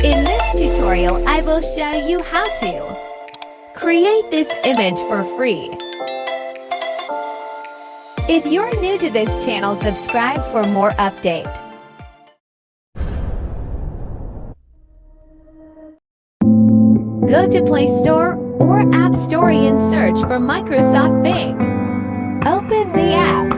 In this tutorial, I will show you how to create this image for free. If you're new to this channel, subscribe for more update. Go to Play Store or App Store and search for Microsoft Bing. Open the app.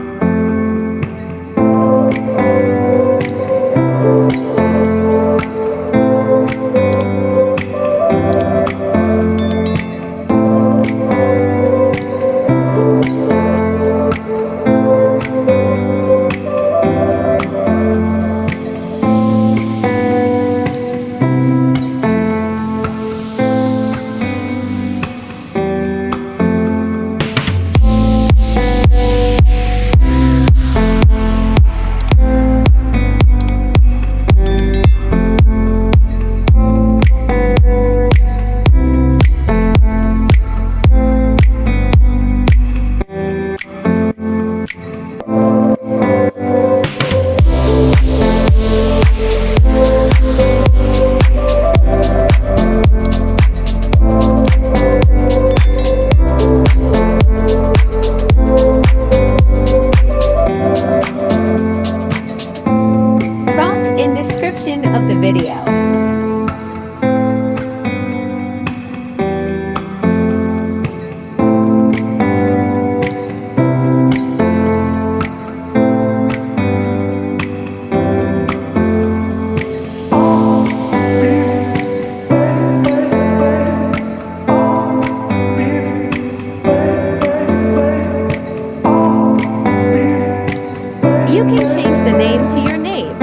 In description of the video. You can change the name to your name.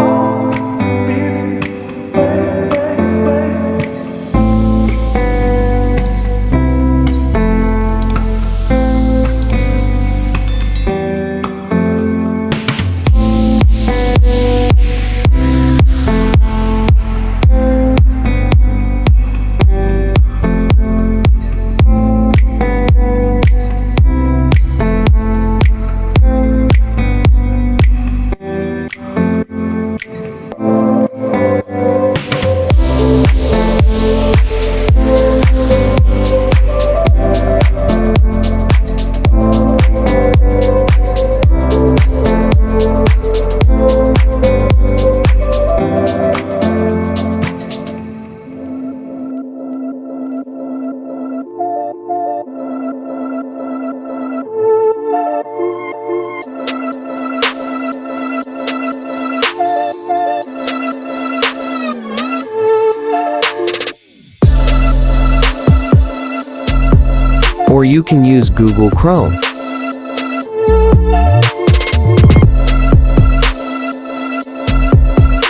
Or you can use Google Chrome.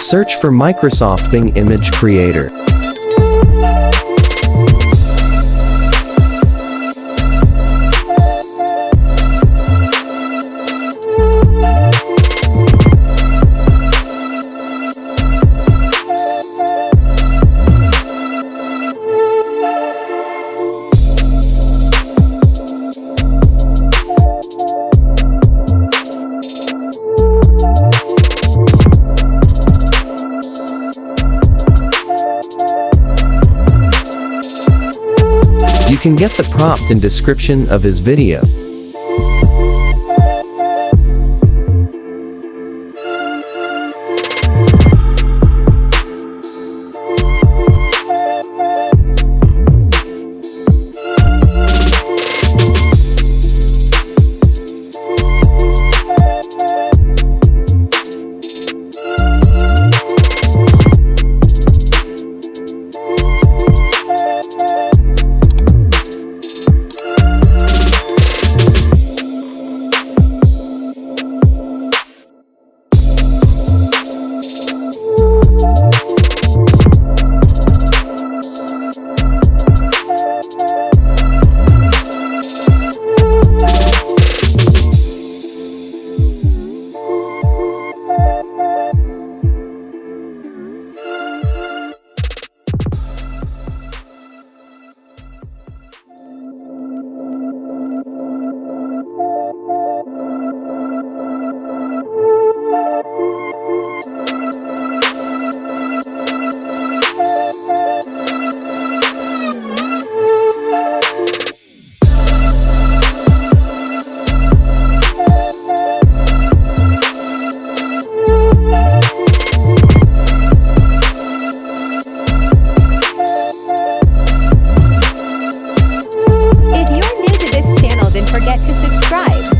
Search for Microsoft Bing Image Creator. You can get the prompt in description of his video. subscribe.